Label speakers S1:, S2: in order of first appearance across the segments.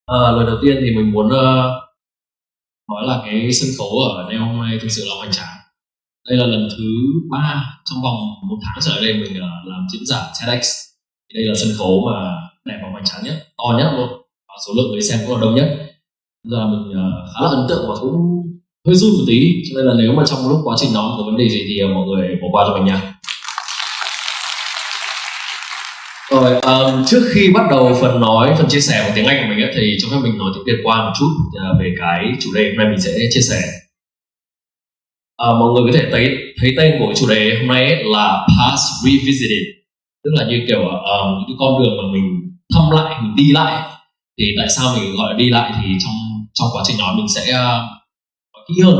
S1: Lời đầu tiên thì mình muốn nói là cái sân khấu ở đây hôm nay thực sự là hoành tráng. Đây là lần thứ 3 trong vòng 1 tháng trở lại đây mình làm diễn giả TEDx. Đây là sân khấu mà đẹp và hoành tráng nhất, to nhất luôn, và số lượng người xem cũng là đông nhất. Bây giờ mình khá là ấn tượng và cũng hơi run một tí, cho nên là nếu mà trong lúc quá trình nói có vấn đề gì thì mọi người bỏ qua cho mình nha. Rồi, trước khi bắt đầu phần chia sẻ bằng tiếng Anh của mình ấy, thì cho phép mình nói tiếng Việt qua một chút về cái chủ đề hôm nay mình sẽ chia sẻ. Mọi người có thể thấy tên của chủ đề hôm nay ấy là Past Revisited, tức là như kiểu những cái con đường mà mình thăm lại, mình đi lại. Thì tại sao mình gọi là đi lại thì trong quá trình nói mình sẽ nói kỹ hơn,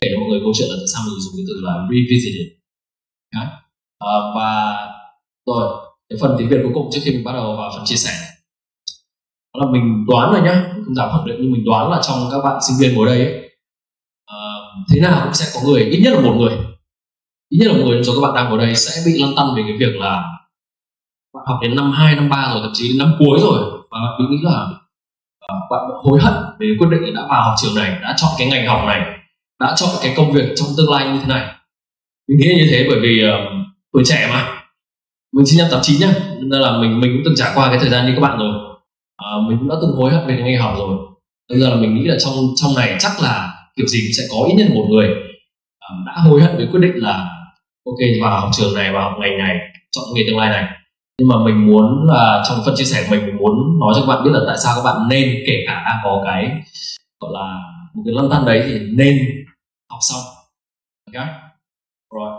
S1: kể cho mọi người câu chuyện là tại sao mình dùng cái từ là revisited. Và rồi cái phần tiếng Việt cuối cùng trước khi mình bắt đầu vào phần chia sẻ, đó là mình đoán rồi nhá, không dám khẳng định nhưng mình đoán là trong các bạn sinh viên ngồi đây ấy, thế nào cũng sẽ có người, ít nhất là một người trong số các bạn đang ngồi đây sẽ bị lăn tăn về cái việc là bạn học đến năm 2, năm 3 rồi, thậm chí đến năm cuối rồi, và bạn nghĩ là bạn hối hận về quyết định đã vào học trường này, đã chọn cái ngành học này, đã chọn cái công việc trong tương lai như thế này. Mình nghĩ như thế bởi vì tuổi trẻ mà. Mình sinh năm 89 nhá, nên là mình cũng từng trải qua cái thời gian như các bạn rồi. Mình cũng đã từng hối hận về cái ngành học rồi. Bây giờ là mình nghĩ là trong này chắc là kiểu gì cũng sẽ có ít nhất một người đã hối hận về quyết định là ok, vào học trường này, vào học ngành này, chọn nghề tương lai này. Nhưng mà mình muốn là trong phần chia sẻ của mình muốn nói cho các bạn biết là tại sao các bạn nên, kể cả đang có cái gọi là một cái lăn tăn đấy, thì nên học xong. Okay? Rồi.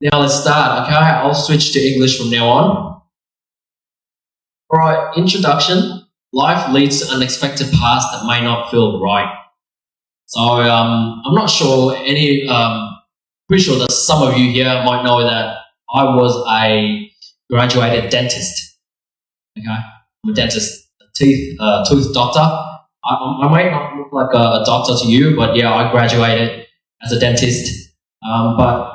S1: Now let's start, okay? I'll switch to English from now on. Alright, introduction. Life leads to unexpected paths that may not feel right. So I'm not sure pretty sure that some of you here might know that I was a graduated dentist. Okay, I'm a dentist, a tooth doctor. I might not look like a doctor to you, but yeah, I graduated as a dentist. But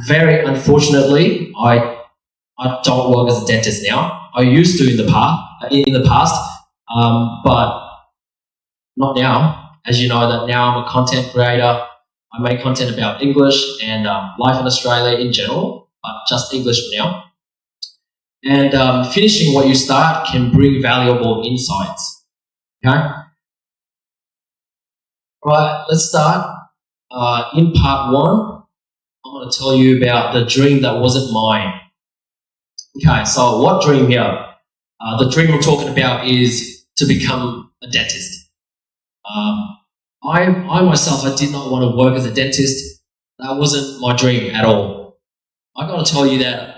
S1: very unfortunately, I don't work as a dentist now. I used to in the past, but not now. As you know, that now I'm a content creator. I make content about English and life in Australia in general, but just English for now. And finishing what you start can bring valuable insights. Okay? Right, let's start. In part 1, I'm going to tell you about the dream that wasn't mine. Okay, so what dream here? The dream I'm talking about is to become a dentist. I myself, I did not want to work as a dentist. That wasn't my dream at all. I got to tell you that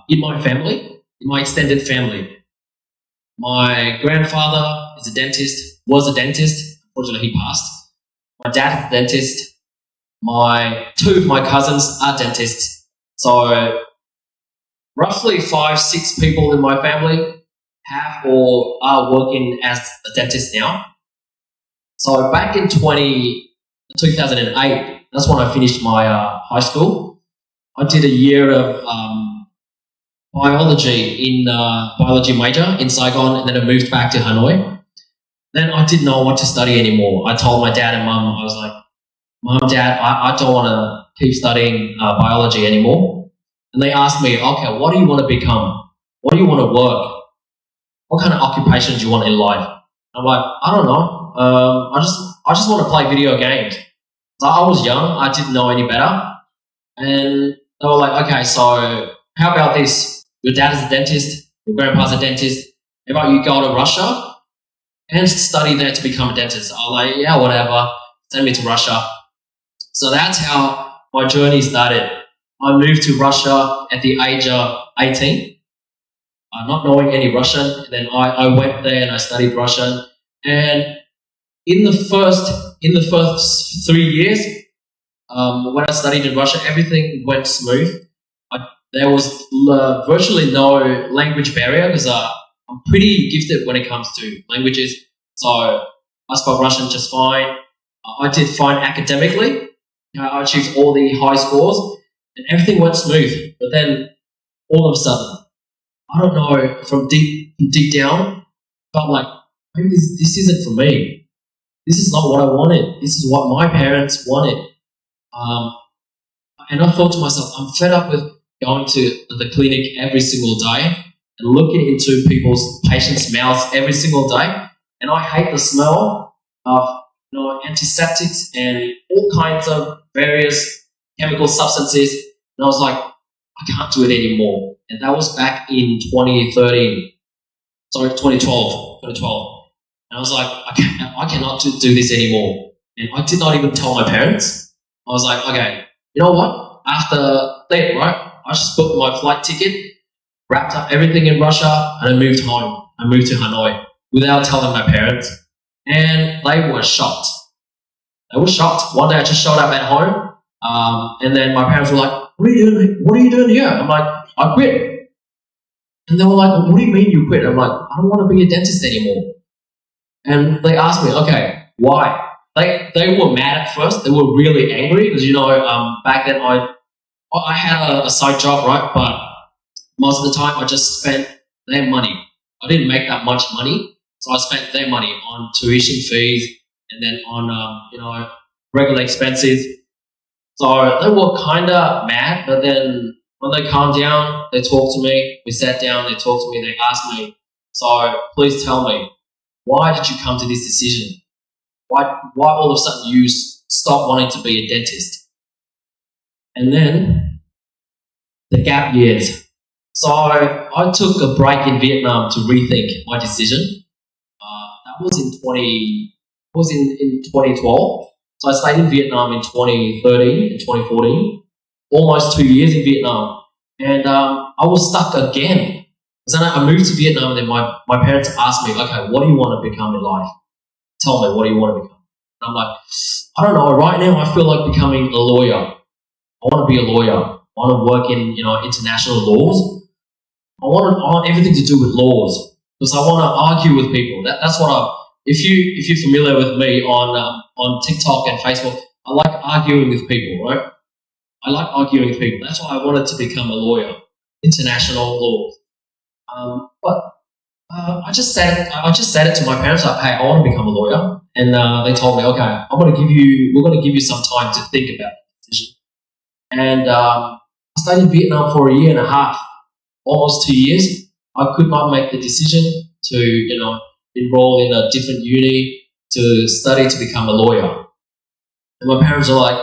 S1: in my family, in my extended family, my grandfather is a dentist, was a dentist. Unfortunately, he passed. My dad is a dentist. Two of my cousins are dentists. So roughly 5-6 people in my family have or are working as a dentist now. So back in 2008, that's when I finished my high school. I did a year of biology biology major in Saigon, and then I moved back to Hanoi. Then I didn't know what to study anymore. I told my dad and mum, I was like, Mum, Dad, I don't want to keep studying biology anymore. And they asked me, okay, what do you want to become? What do you want to work? What kind of occupation do you want in life? I'm like, I don't know. I just want to play video games. So I was young, I didn't know any better. And they were like, okay, so how about this? Your dad is a dentist, your grandpa's a dentist. How about you go to Russia and study there to become a dentist? I was like, yeah, whatever. Send me to Russia. So that's how my journey started. I moved to Russia at the age of 18, not knowing any Russian. And then I went there and I studied Russian. And in the first 3 years, when I studied in Russia, everything went smooth. There was virtually no language barrier because I'm pretty gifted when it comes to languages. So I spoke Russian just fine. I did fine academically. I achieved all the high scores and everything went smooth. But then all of a sudden, I don't know, from deep down, felt like maybe this isn't for me. This is not what I wanted. This is what my parents wanted. And I thought to myself, I'm fed up with going to the clinic every single day and looking into people's patients' mouths every single day. And I hate the smell of antiseptics and all kinds of various chemical substances. And I was like, I can't do it anymore. And that was back in 2013. Sorry, 2012. And I was like, I cannot do this anymore. And I did not even tell my parents. I was like, okay, you know what? After that, right, I just booked my flight ticket, wrapped up everything in Russia, and I moved home. I moved to Hanoi without telling my parents. And they were shocked. One day I just showed up at home, and then my parents were like, what are you doing here? I'm like, I quit. And they were like, what do you mean you quit? I'm like, I don't want to be a dentist anymore. And they asked me, okay, why? They were mad at first. They were really angry because, back then I had a side job, right? But most of the time I just spent their money. I didn't make that much money. So I spent their money on tuition fees and then on, regular expenses. So they were kind of mad, but then when they calmed down, they talked to me. We sat down, they talked to me, they asked me, so please tell me, why did you come to this decision? Why all of a sudden you stop wanting to be a dentist? And then the gap years. So I took a break in Vietnam to rethink my decision. That was in 2012. So I stayed in Vietnam in 2013 and 2014, almost 2 years in Vietnam. And I was stuck again. So then I moved to Vietnam and then my parents asked me, okay, what do you want to become in life? Tell me, what do you want to become? And I'm like, I don't know. Right now I feel like becoming a lawyer. I want to be a lawyer. I want to work in, international laws. I want everything to do with laws because I want to argue with people. That's what if you're familiar with me on TikTok and Facebook, I like arguing with people, right? I like arguing with people. That's why I wanted to become a lawyer, international laws. But I just said it to my parents, like, hey, I want to become a lawyer. And they told me, okay, we're going to give you some time to think about the decision. And I stayed in Vietnam for 1.5 years, almost 2 years. I could not make the decision to, enroll in a different uni to study to become a lawyer. And my parents are like,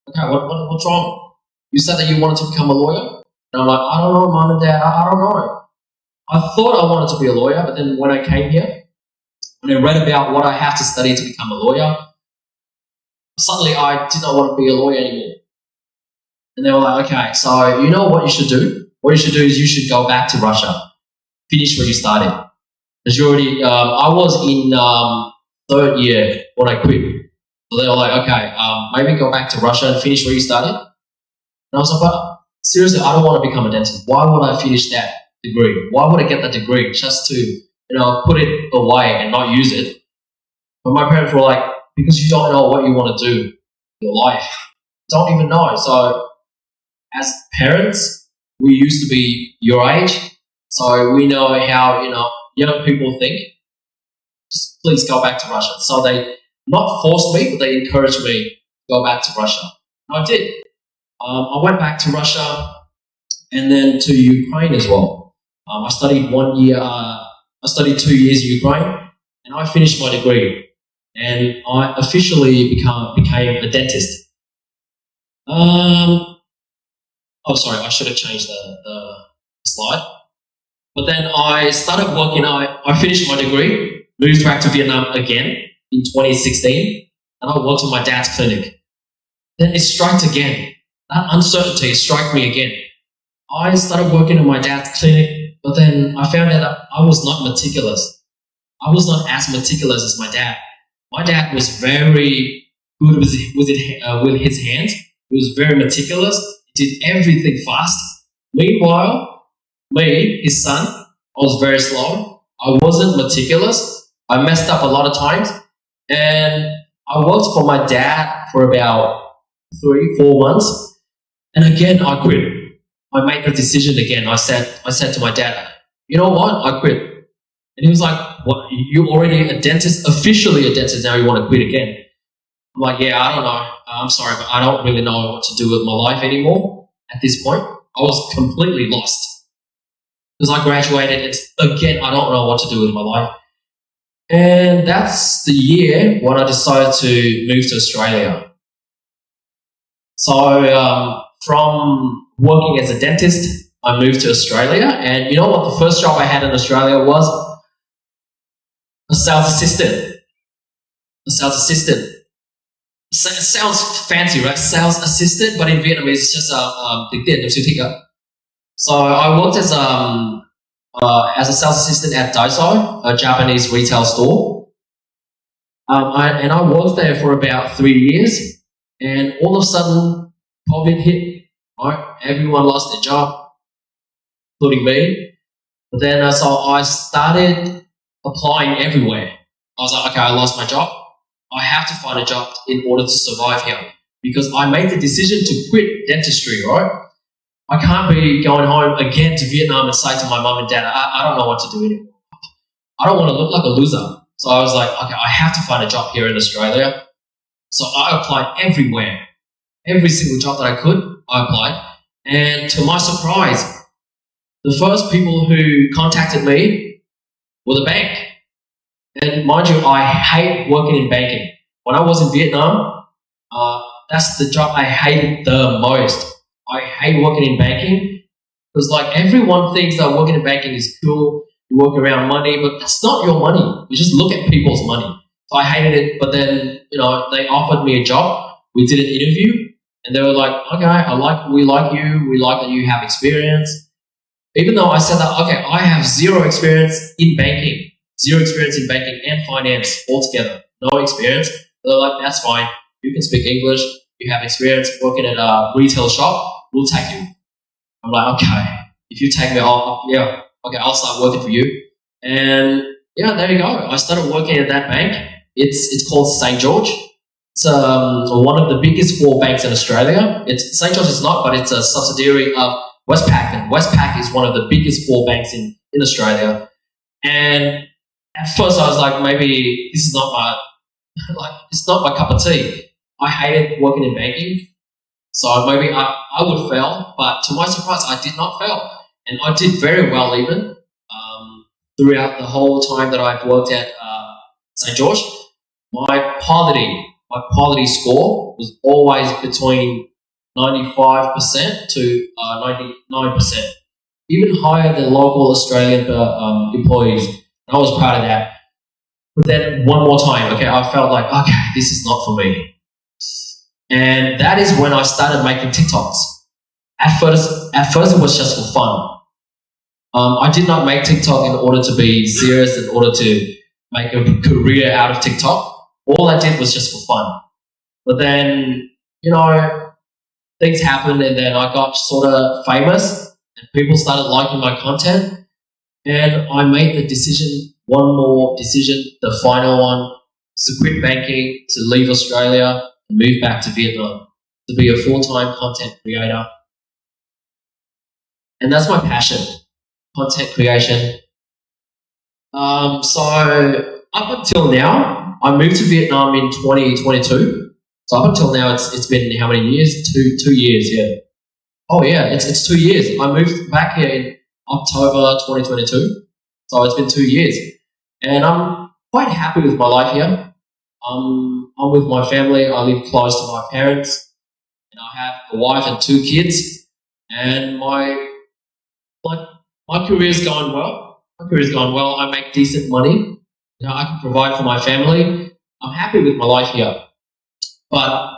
S1: okay, what's wrong? You said that you wanted to become a lawyer? And I'm like, I don't know, Mom and Dad, I don't know. I thought I wanted to be a lawyer, but then when I came here, when I read about what I have to study to become a lawyer, suddenly I did not want to be a lawyer anymore. And they were like, okay, so you know what you should do? What you should do is you should go back to Russia, finish what you started. Because you already, I was in 3rd year when I quit. So they were like, okay, maybe go back to Russia and finish what you started. And I was like, but seriously, I don't want to become a dentist. Why would I finish that degree? Why would I get that degree just to, put it away and not use it? But my parents were like, because you don't know what you want to do in your life. You don't even know. So as parents, we used to be your age. So we know how, young people think. Just please go back to Russia. So they not forced me, but they encouraged me to go back to Russia. And I did. I went back to Russia and then to Ukraine as well. I studied 1 year. I studied 2 years in Ukraine, and I finished my degree. And I officially became a dentist. Sorry, I should have changed the slide. But then I started working. I finished my degree, moved back to Vietnam again in 2016, and I worked in my dad's clinic. Then it struck again. That uncertainty struck me again. I started working in my dad's clinic, but then I found out that I was not meticulous. I was not as meticulous as my dad. My dad was very good with his hands. He was very meticulous. He did everything fast. Meanwhile, me, his son, I was very slow. I wasn't meticulous. I messed up a lot of times. And I worked for my dad for about 3-4 months. And again, I quit. I made the decision again. I said to my dad, you know what? I quit. And he was like, what? You're already a dentist, officially a dentist, now you want to quit again? I'm like, yeah, I don't know. I'm sorry, but I don't really know what to do with my life anymore at this point. I was completely lost. Because I graduated, again, I don't know what to do with my life. And that's the year when I decided to move to Australia. So from working as a dentist, I moved to Australia. And you know what the first job I had in Australia was? A sales assistant. A sales assistant. It sounds fancy, right? Sales assistant, but in Vietnamese it's just the tiền siêu thị. So I worked as a sales assistant at Daiso, a Japanese retail store. And I worked there for about 3 years, and all of a sudden COVID hit. Right? Everyone lost their job, including me. But then so I started applying everywhere. I was like, okay, I lost my job. I have to find a job in order to survive here, because I made the decision to quit dentistry, right? I can't be going home again to Vietnam and say to my mum and dad, I don't know what to do anymore. I don't want to look like a loser. So I was like, okay, I have to find a job here in Australia. So I applied everywhere. Every single job that I could, I applied. And to my surprise, the first people who contacted me were the bank. And mind you, I hate working in banking. When I was in Vietnam, that's the job I hated the most. I hate working in banking because like everyone thinks that working in banking is cool. You work around money, but that's not your money. You just look at people's money. So I hated it. But then, they offered me a job. We did an interview and they were like, okay, we like you. We like that you have experience. Even though I said that, okay, I have zero experience in banking. Zero experience in banking and finance altogether. No experience. They're like, that's fine. You can speak English. You have experience working at a retail shop. We'll take you. I'm like, okay. If you take me, I'll start working for you. And yeah, there you go. I started working at that bank. It's called St. George. It's one of the biggest 4 banks in Australia. St. George is not, but it's a subsidiary of Westpac. And Westpac is one of the biggest 4 banks in Australia. And at first I was like, maybe this is not it's not my cup of tea. I hated working in banking. So maybe I would fail, but to my surprise, I did not fail. And I did very well even throughout the whole time that I've worked at St. George. My quality score was always between 95% to 99%, even higher than local Australian employees. And I was proud of that. But then one more time, okay, I felt like, okay, this is not for me. And that is when I started making TikToks. At first it was just for fun. I did not make TikTok in order to be serious, in order to make a career out of TikTok. All I did was just for fun. But then, things happened and then I got sort of famous and people started liking my content. And I made the decision, one more decision, the final one, to quit banking, to leave Australia and move back to Vietnam, to be a full-time content creator. And that's my passion, content creation. So up until now, I moved to Vietnam in 2022. So up until now, it's been how many years? Two years, yeah. Oh yeah, it's 2 years. I moved back here in October 2022. So it's been 2 years. And I'm quite happy with my life here. I'm with my family. I live close to my parents. And I have a wife and 2 kids. And my career's going well. I make decent money. I can provide for my family. I'm happy with my life here. But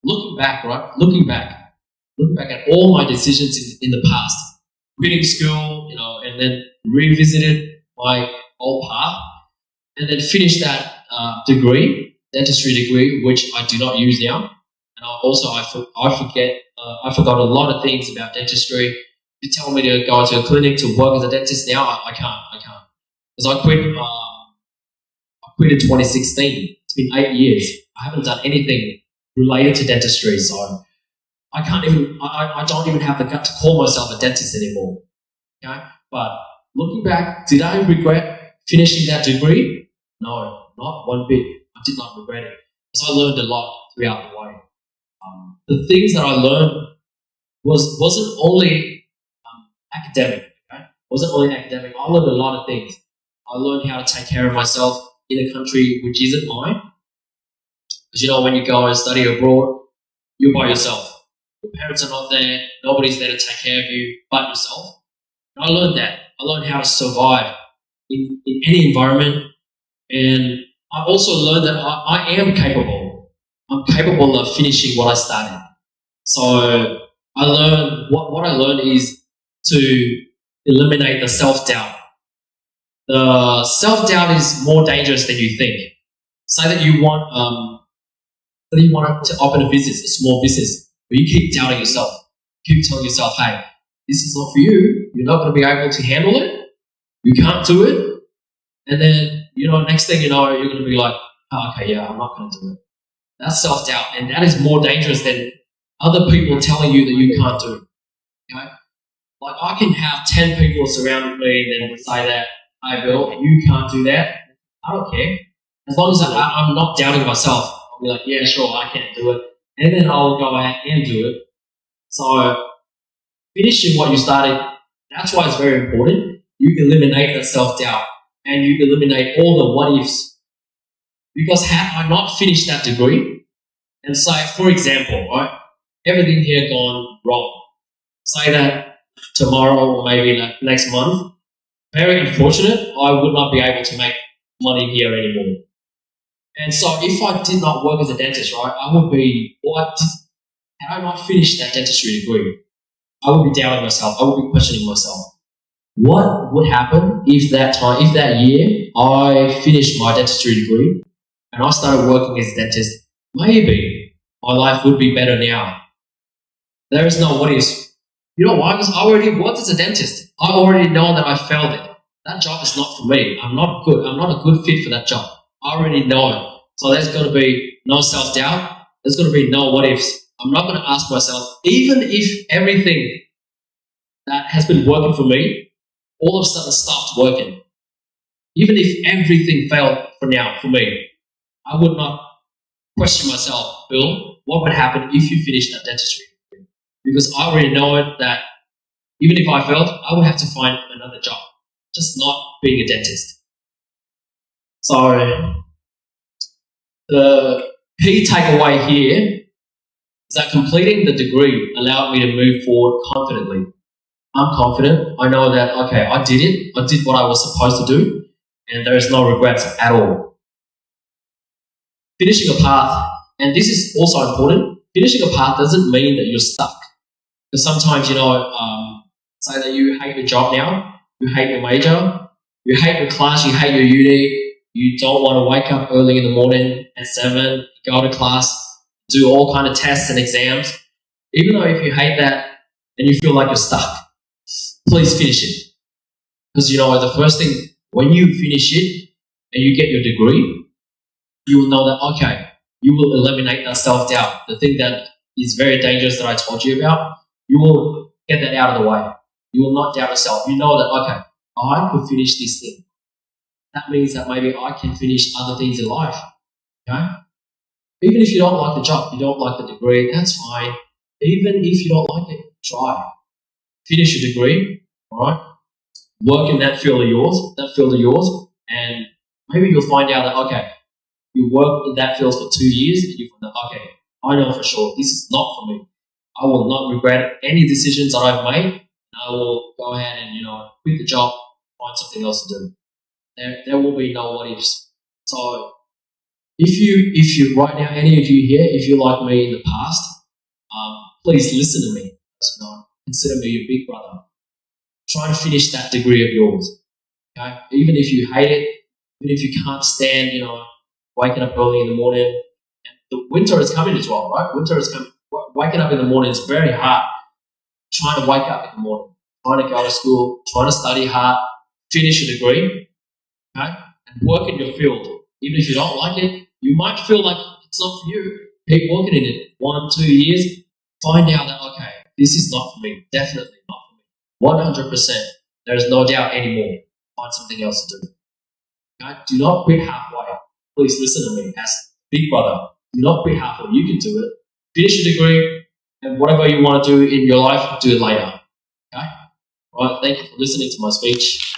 S1: looking back at all my decisions in the past, quitting school, and then revisited my old path, and then finished that dentistry degree, which I do not use now. And I forgot a lot of things about dentistry. If you tell me to go to a clinic to work as a dentist now, I can't. Because I quit in 2016. It's been 8 years. I haven't done anything related to dentistry, so I don't even have the gut to call myself a dentist anymore. Okay? But looking back, did I regret finishing that degree? No, not one bit. I did not regret it. Because I learned a lot throughout the way. The things that I learned wasn't only academic. Okay? Wasn't only academic. I learned a lot of things. I learned how to take care of myself in a country which isn't mine. Because you know, when you go and study abroad, you're by yourself. Your parents are not there. Nobody's there to take care of you but yourself. And I learned that. I learned how to survive in any environment. And I also learned that I am capable. I'm capable of finishing what I started. So I learned, what I learned is to eliminate the self-doubt. The self-doubt is more dangerous than you think. Say that you want to open a business, a small business, but you keep doubting yourself. Keep telling yourself, hey, this is not for you. You're not going to be able to handle it. You can't do it. And then, next thing you know, you're going to be like, oh, okay, yeah, I'm not going to do it. That's self-doubt. And that is more dangerous than other people telling you that you can't do it. Okay? Like, I can have 10 people surrounding me and then say that, hey, Bill, you can't do that. I don't care. As long as I'm not doubting myself, I'll be like, yeah, sure, I can't do it. And then I'll go ahead and do it. So, finishing what you started, that's why it's very important. You eliminate that self-doubt and you eliminate all the what-ifs. Because had I not finished that degree, and say, for example, right, everything here gone wrong. Say that tomorrow or maybe next month, very unfortunate, I would not be able to make money here anymore. And so if I did not work as a dentist, right, had I not finished that dentistry degree, I would be doubting myself. I would be questioning myself. What would happen if that year I finished my dentistry degree and I started working as a dentist? Maybe my life would be better now. There is no what ifs. You know why? Because I already worked as a dentist. I already know that I failed it. That job is not for me. I'm not good. I'm not a good fit for that job. I already know it. So there's going to be no self-doubt. There's going to be no what ifs. I'm not going to ask myself, even if everything that has been working for me all of a sudden stopped working. Even if everything failed for me, I would not question myself, Bill, what would happen if you finished that dentistry? Because I already know it that even if I failed, I would have to find another job, just not being a dentist. So the key takeaway here is that completing the degree allowed me to move forward confidently. I'm confident. I know that, okay, I did it. I did what I was supposed to do, and there is no regrets at all. Finishing a path, and this is also important, finishing a path doesn't mean that you're stuck. Because sometimes, say that you hate your job now, you hate your major, you hate your class, you hate your uni, you don't want to wake up early in the morning at 7, go to class, do all kind of tests and exams. Even though if you hate that and you feel like you're stuck, please finish it. Because the first thing, when you finish it and you get your degree, you will know that, okay, you will eliminate that self-doubt. The thing that is very dangerous that I told you about, you will get that out of the way. You will not doubt yourself. You know that, okay, I could finish this thing. That means that maybe I can finish other things in life. Okay? Even if you don't like the job, you don't like the degree, that's fine. Even if you don't like it, try. Finish your degree, alright? Work in that field of yours, and maybe you'll find out that, okay, you work in that field for 2 years, and you find out, okay, I know for sure this is not for me. I will not regret any decisions that I've made. I will go ahead and, quit the job, find something else to do. There will be no what ifs. So if you right now, any of you here, if you're like me in the past, please listen to me. Consider me your big brother. Try to finish that degree of yours. Okay? Even if you hate it, even if you can't stand, waking up early in the morning. And the winter is coming as well, right? Winter is coming. Waking up in the morning is very hard. Trying to wake up in the morning, trying to go to school, trying to study hard, finish a degree, okay? And work in your field. Even if you don't like it, you might feel like it's not for you. Keep working in it. 1, 2 years, find out that, okay, this is not for me. Definitely not for me. 100%. There's no doubt anymore. Find something else to do. Okay? Do not quit halfway. Please listen to me as big brother. Do not quit halfway. You can do it. Finish your degree, and whatever you want to do in your life, do it later. Okay? All right. Thank you for listening to my speech.